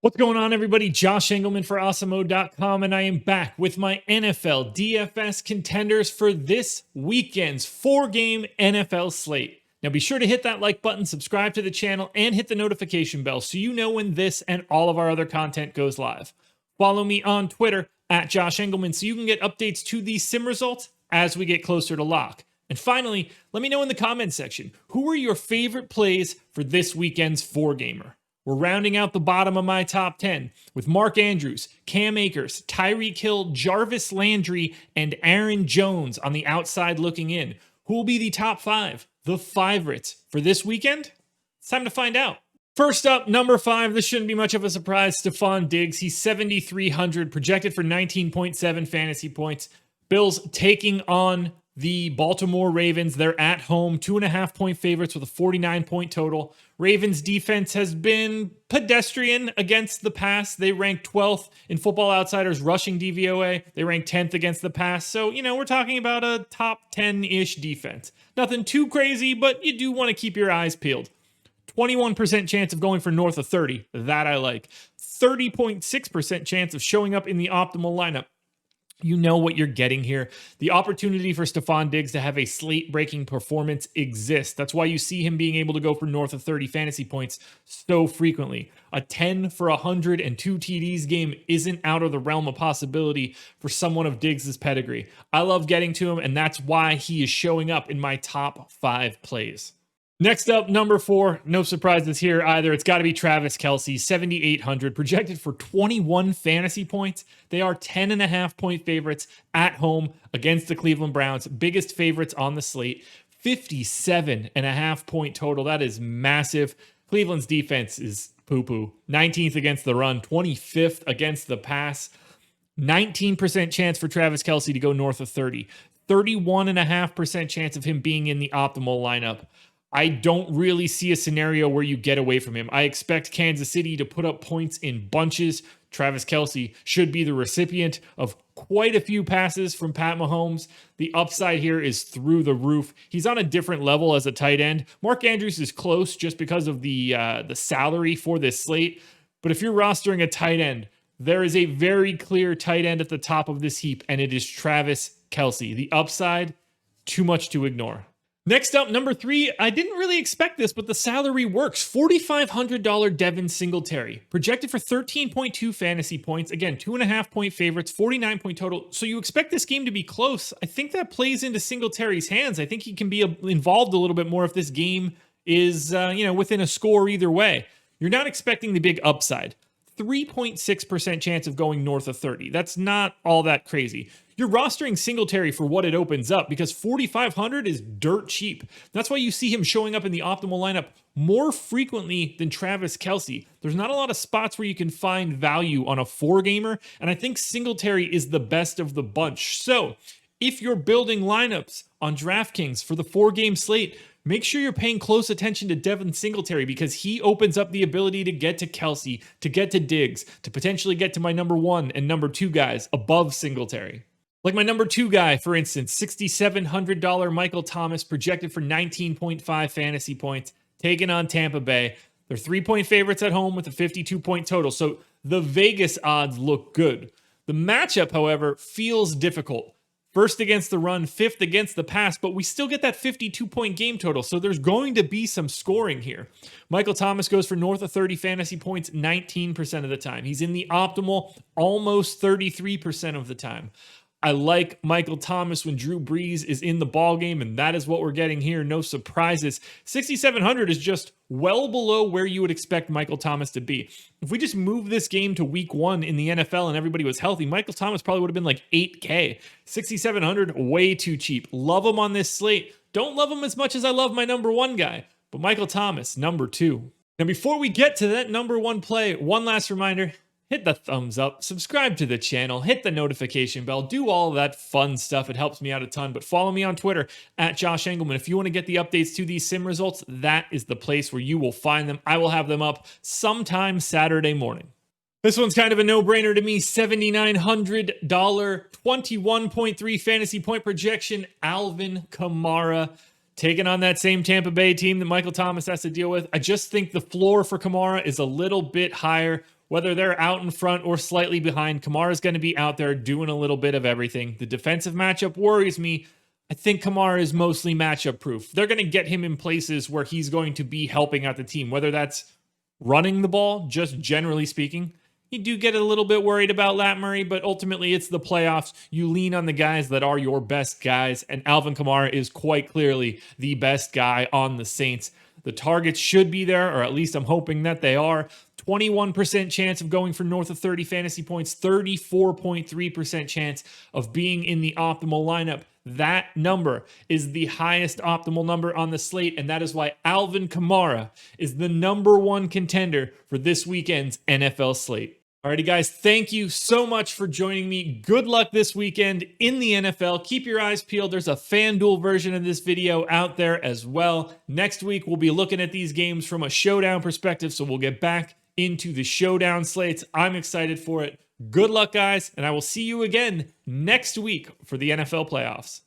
What's going on, everybody? Josh Engleman for Awesemo.com, and I am back with my NFL DFS contenders for this weekend's 4-game NFL slate. Now be sure to hit that like button, subscribe to the channel, and hit the notification bell so you know when this and all of our other content goes live. Follow me on Twitter at Josh Engleman so you can get updates to these sim results as we get closer to lock. And finally, let me know in the comments section, who are your favorite plays for this weekend's 4-gamer? We're rounding out the bottom of my top 10 with Mark Andrews, Cam Akers, Tyreek Hill, Jarvis Landry, and Aaron Jones on the outside looking in. Who will be the top 5, the favorites for this weekend? It's time to find out. First up, number 5, this shouldn't be much of a surprise, Stefon Diggs. He's 7,300, projected for 19.7 fantasy points. Bills taking on the Baltimore Ravens. They're at home, 2.5-point favorites with a 49-point total. Ravens defense has been pedestrian against the pass. They rank 12th in Football Outsiders rushing DVOA. They rank 10th against the pass. So, we're talking about a top 10-ish defense. Nothing too crazy, but you do want to keep your eyes peeled. 21% chance of going for north of 30. That I like. 30.6% chance of showing up in the optimal lineup. You know what you're getting here. The opportunity for Stefon Diggs to have a slate-breaking performance exists. That's why you see him being able to go for north of 30 fantasy points so frequently. A 10 for 100 and 2 TDs game isn't out of the realm of possibility for someone of Diggs' pedigree. I love getting to him, and that's why he is showing up in my top 5 plays. Next up, number 4, no surprises here either. It's got to be Travis KELCE, 7,800, projected for 21 fantasy points. They are 10.5-point favorites at home against the Cleveland Browns, biggest favorites on the slate. 57.5-point total. That is massive. Cleveland's defense is poo-poo. 19th against the run, 25th against the pass. 19% chance for Travis KELCE to go north of 30. 31.5% chance of him being in the optimal lineup. I don't really see a scenario where you get away from him. I expect Kansas City to put up points in bunches. Travis KELCE should be the recipient of quite a few passes from Pat Mahomes. The upside here is through the roof. He's on a different level as a tight end. Mark Andrews is close just because of the salary for this slate. But if you're rostering a tight end, there is a very clear tight end at the top of this heap, and it is Travis KELCE. The upside, too much to ignore. Next up, number 3, I didn't really expect this, but the salary works. $4,500 DEVIN Singletary, projected for 13.2 fantasy points. Again, 2.5-point favorites, 49-point total. So you expect this game to be close. I think that plays into Singletary's hands. I think he can be involved a little bit more if this game is, within a score either way. You're not expecting the big upside. 3.6% chance of going north of 30. That's not all that crazy. You're rostering Singletary for what it opens up because 4,500 is dirt cheap. That's why you see him showing up in the optimal lineup more frequently than Travis KELCE. There's not a lot of spots where you can find value on a 4-gamer, and I think Singletary is the best of the bunch. So if you're building lineups on DraftKings for the 4-game slate, make sure you're paying close attention to DEVIN Singletary because he opens up the ability to get to KELCE, to get to Diggs, to potentially get to my number 1 and number 2 guys above Singletary. Like my number 2 guy, for instance, $6,700 Michael Thomas, projected for 19.5 fantasy points, taken on Tampa Bay. They're 3-point favorites at home with a 52-point total, so the Vegas odds look good. The matchup, however, feels difficult. First against the run, 5th against the pass, but we still get that 52-point game total, so there's going to be some scoring here. Michael Thomas goes for north of 30 fantasy points 19% of the time. He's in the optimal almost 33% of the time. I like Michael Thomas when Drew Brees is in the ballgame, and that is what we're getting here. No surprises. 6,700 is just well below where you would expect Michael Thomas to be. If we just move this game to week 1 in the NFL and everybody was healthy, Michael Thomas probably would have been like 8K. 6,700, way too cheap. Love him on this slate. Don't love him as much as I love my number 1 guy, but Michael Thomas, number 2. Now, before we get to that number 1 play, one last reminder. Hit the thumbs up, subscribe to the channel, hit the notification bell, do all of that fun stuff. It helps me out a ton. But follow me on Twitter at Josh Engleman. If you want to get the updates to these sim results, that is the place where you will find them. I will have them up sometime Saturday morning. This one's kind of a no-brainer to me. $7,900, 21.3 fantasy point projection, ALVIN KAMARA. Taking on that same Tampa Bay team that Michael Thomas has to deal with. I just think the floor for KAMARA is a little bit higher. Whether they're out in front or slightly behind, Kamara's going to be out there doing a little bit of everything. The defensive matchup worries me. I think Kamara is mostly matchup proof. They're going to get him in places where he's going to be helping out the team, whether that's running the ball, just generally speaking. You do get a little bit worried about Lat Murray, but ultimately it's the playoffs. You lean on the guys that are your best guys, and Alvin Kamara is quite clearly the best guy on the Saints. The targets should be there, or at least I'm hoping that they are. 21% chance of going for north of 30 fantasy points, 34.3% chance of being in the optimal lineup. That number is the highest optimal number on the slate, and that is why Alvin Kamara is the number one contender for this weekend's NFL slate. Alrighty, guys, thank you so much for joining me. Good luck this weekend in the NFL. Keep your eyes peeled. There's a FanDuel version of this video out there as well. Next week, we'll be looking at these games from a showdown perspective, so we'll get back into the showdown slates. I'm excited for it. Good luck, guys, and I will see you again next week for the NFL playoffs.